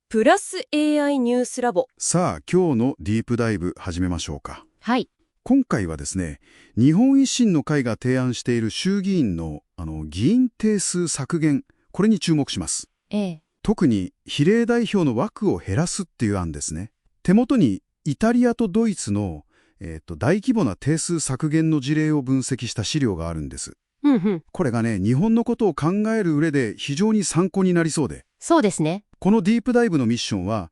プラス AI ニュースラボ。さあ、今日のディープダイブ始めましょうか。はい。今回はですね、日本維新の会が提案している衆議院の議員定数削減、これに注目します。特に比例代表の枠を減らすっていう案ですね。手元にイタリアとドイツの、大規模な定数削減の事例を分析した資料があるんです。これがね、日本のことを考える上で非常に参考になりそうで。そうですね。このディープダイブのミッションは、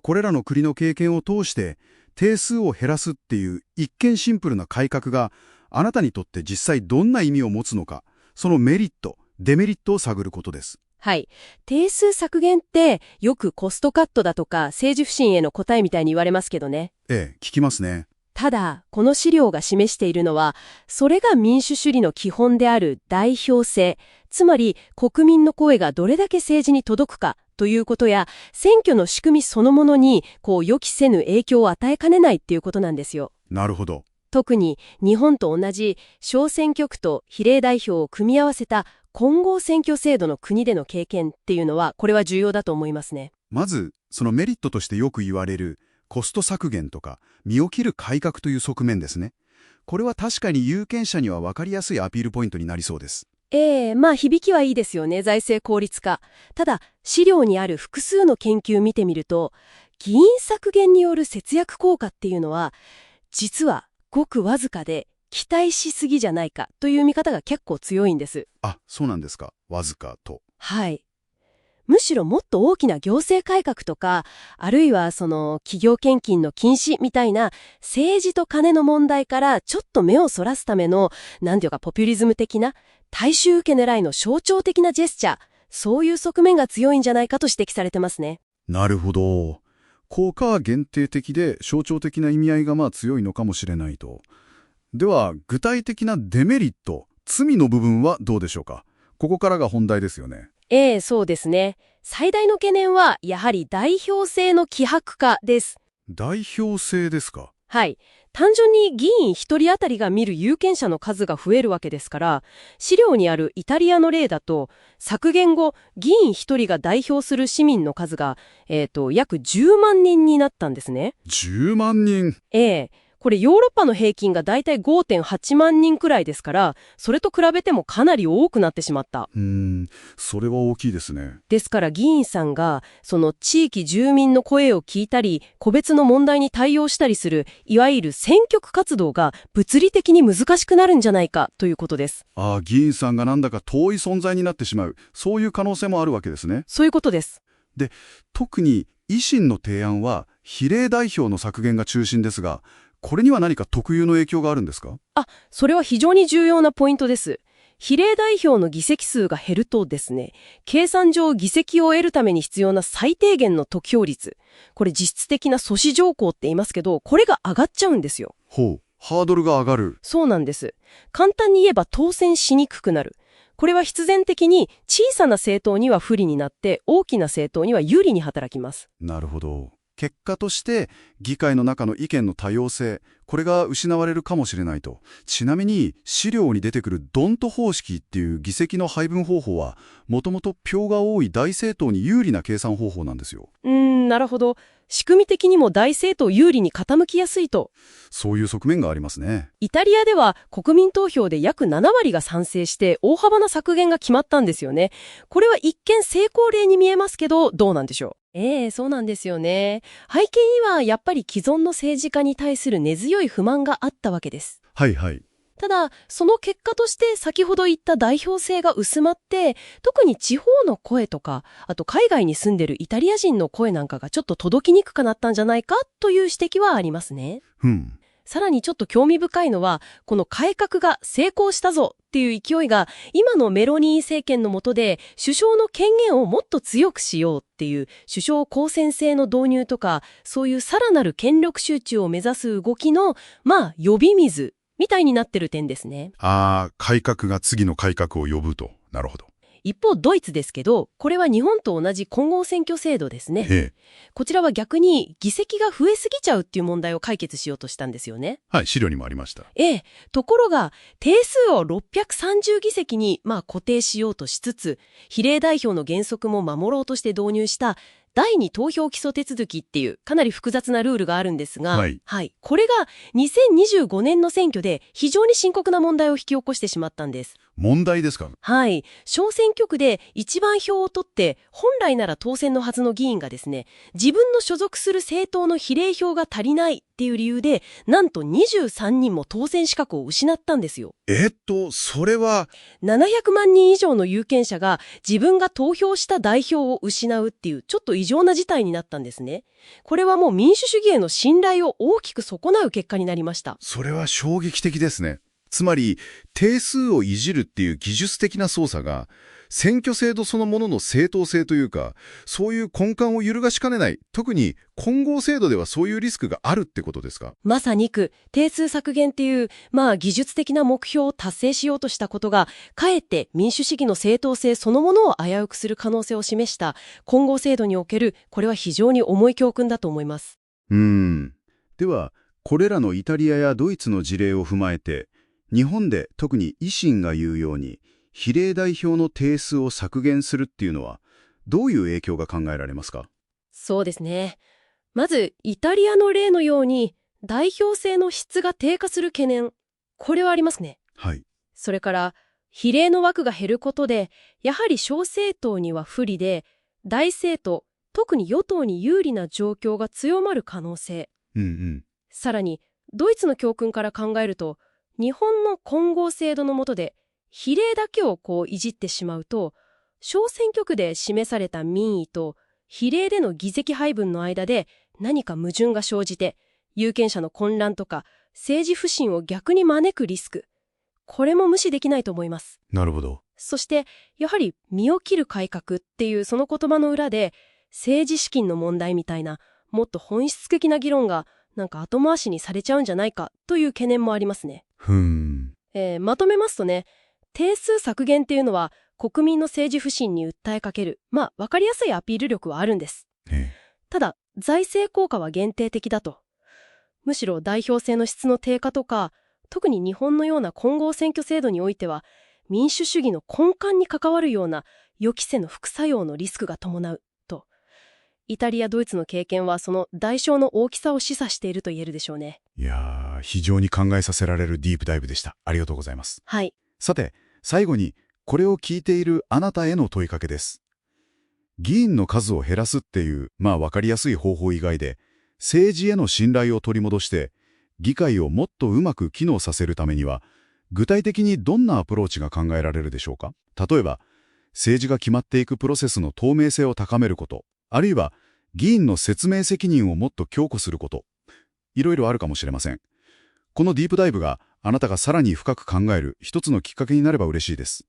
これらの国の経験を通して定数を減らすっていう一見シンプルな改革があなたにとって実際どんな意味を持つのか、そのメリット、デメリットを探ることです。はい。定数削減ってよくコストカットだとか政治不信への答えみたいに言われますけどね。聞きますね。ただ、この資料が示しているのは、それが民主主義の基本である代表性、つまり国民の声がどれだけ政治に届くかということや、選挙の仕組みそのものに予期せぬ影響を与えかねないっていうことなんですよ。なるほど。特に日本と同じ小選挙区と比例代表を組み合わせた混合選挙制度の国での経験っていうのは、これは重要だと思いますね。まず、そのメリットとしてよく言われるコスト削減とか身を切る改革という側面ですね。これは確かに有権者には分かりやすいアピールポイントになりそうです。響きはいいですよね、財政効率化。ただ、資料にある複数の研究見てみると、議員削減による節約効果っていうのは、実はごくわずかで期待しすぎじゃないかという見方が結構強いんです。あ、そうなんですか。わずかと。はい。むしろもっと大きな行政改革とか、あるいは企業献金の禁止みたいな政治と金の問題からちょっと目をそらすための、なんていうかポピュリズム的な、大衆受け狙いの象徴的なジェスチャー、そういう側面が強いんじゃないかと指摘されてますね。なるほど。効果は限定的で象徴的な意味合いが強いのかもしれないと。では、具体的なデメリット、罪の部分はどうでしょうか。ここからが本題ですよね。そうですね。最大の懸念はやはり代表制の希薄化です。代表制ですか。はい。単純に議員一人当たりが見る有権者の数が増えるわけですから、資料にあるイタリアの例だと、削減後、議員一人が代表する市民の数が、約10万人になったんですね。10万人。これヨーロッパの平均がだいたい 5.8 万人くらいですから、それと比べてもかなり多くなってしまった。それは大きいですね。ですから議員さんが、その地域住民の声を聞いたり、個別の問題に対応したりする、いわゆる選挙区活動が物理的に難しくなるんじゃないかということです。議員さんがなんだか遠い存在になってしまう、そういう可能性もあるわけですね。そういうことです。で、特に維新の提案は、比例代表の削減が中心ですが、これには何か特有の影響があるんですか？それは非常に重要なポイントです。比例代表の議席数が減るとですね、計算上議席を得るために必要な最低限の得票率、これ実質的な阻止条項って言いますけど、これが上がっちゃうんですよ。ハードルが上がる。そうなんです。簡単に言えば当選しにくくなる。これは必然的に小さな政党には不利になって、大きな政党には有利に働きます。なるほど。結果として議会の中の意見の多様性、これが失われるかもしれないと。ちなみに資料に出てくるドント方式っていう議席の配分方法は、もともと票が多い大政党に有利な計算方法なんですよ。なるほど。仕組み的にも大政党有利に傾きやすいと。そういう側面がありますね。イタリアでは国民投票で約7割が賛成して大幅な削減が決まったんですよね。これは一見成功例に見えますけど、どうなんでしょう。そうなんですよね。背景にはやっぱり既存の政治家に対する根強い不満があったわけです。はいはい。ただ、その結果として先ほど言った代表性が薄まって、特に地方の声とか、あと海外に住んでるイタリア人の声なんかがちょっと届きにくくなったんじゃないかという指摘はありますね。さらにちょっと興味深いのは、この改革が成功したぞっていう勢いが、今のメロニー政権の下で首相の権限をもっと強くしようっていう首相公選制の導入とか、そういうさらなる権力集中を目指す動きの、呼び水みたいになってる点ですね。改革が次の改革を呼ぶと。なるほど。一方ドイツですけど、これは日本と同じ混合選挙制度ですね。こちらは逆に議席が増えすぎちゃうっていう問題を解決しようとしたんですよね。はい、資料にもありました。ところが定数を630議席に固定しようとしつつ、比例代表の原則も守ろうとして導入した第二投票基礎手続きっていうかなり複雑なルールがあるんですが、はい。これが2025年の選挙で非常に深刻な問題を引き起こしてしまったんです。問題ですか？小選挙区で一番票を取って本来なら当選のはずの議員がですね、自分の所属する政党の比例票が足りないっていう理由で、なんと23人も当選資格を失ったんですよ。それは700万人以上の有権者が自分が投票した代表を失うっていうちょっと異常な事態になったんですね。これはもう民主主義への信頼を大きく損なう結果になりました。それは衝撃的ですね。つまり、定数をいじるっていう技術的な操作が、選挙制度そのものの正当性というか、そういう根幹を揺るがしかねない、特に混合制度ではそういうリスクがあるってことですか？まさに定数削減っていう、技術的な目標を達成しようとしたことが、かえって民主主義の正当性そのものを危うくする可能性を示した混合制度における、これは非常に重い教訓だと思います。では、これらのイタリアやドイツの事例を踏まえて、日本で特に維新が言うように、比例代表の定数を削減するっていうのは、どういう影響が考えられますか？そうですね。まず、イタリアの例のように、代表制の質が低下する懸念。これはありますね。それから、比例の枠が減ることで、やはり小政党には不利で、大政党、特に与党に有利な状況が強まる可能性。さらに、ドイツの教訓から考えると、日本の混合制度の下で、比例だけをいじってしまうと、小選挙区で示された民意と、比例での議席配分の間で何か矛盾が生じて、有権者の混乱とか政治不信を逆に招くリスク。これも無視できないと思います。なるほど。そして、やはり身を切る改革っていうその言葉の裏で、政治資金の問題みたいな、もっと本質的な議論が後回しにされちゃうんじゃないかという懸念もありますね。まとめますとね、定数削減っていうのは国民の政治不信に訴えかける、わかりやすいアピール力はあるんです。ただ、財政効果は限定的だと。むしろ代表制の質の低下とか、特に日本のような混合選挙制度においては、民主主義の根幹に関わるような予期せぬ副作用のリスクが伴うと。イタリア、ドイツの経験はその代償の大きさを示唆していると言えるでしょうね。いやー、非常に考えさせられるディープダイブでした。ありがとうございます。さて、最後に、これを聞いているあなたへの問いかけです。議員の数を減らすっていう、わかりやすい方法以外で、政治への信頼を取り戻して、議会をもっとうまく機能させるためには、具体的にどんなアプローチが考えられるでしょうか？例えば、政治が決まっていくプロセスの透明性を高めること、あるいは、議員の説明責任をもっと強固すること、いろいろあるかもしれません。このディープダイブがあなたがさらに深く考える一つのきっかけになれば嬉しいです。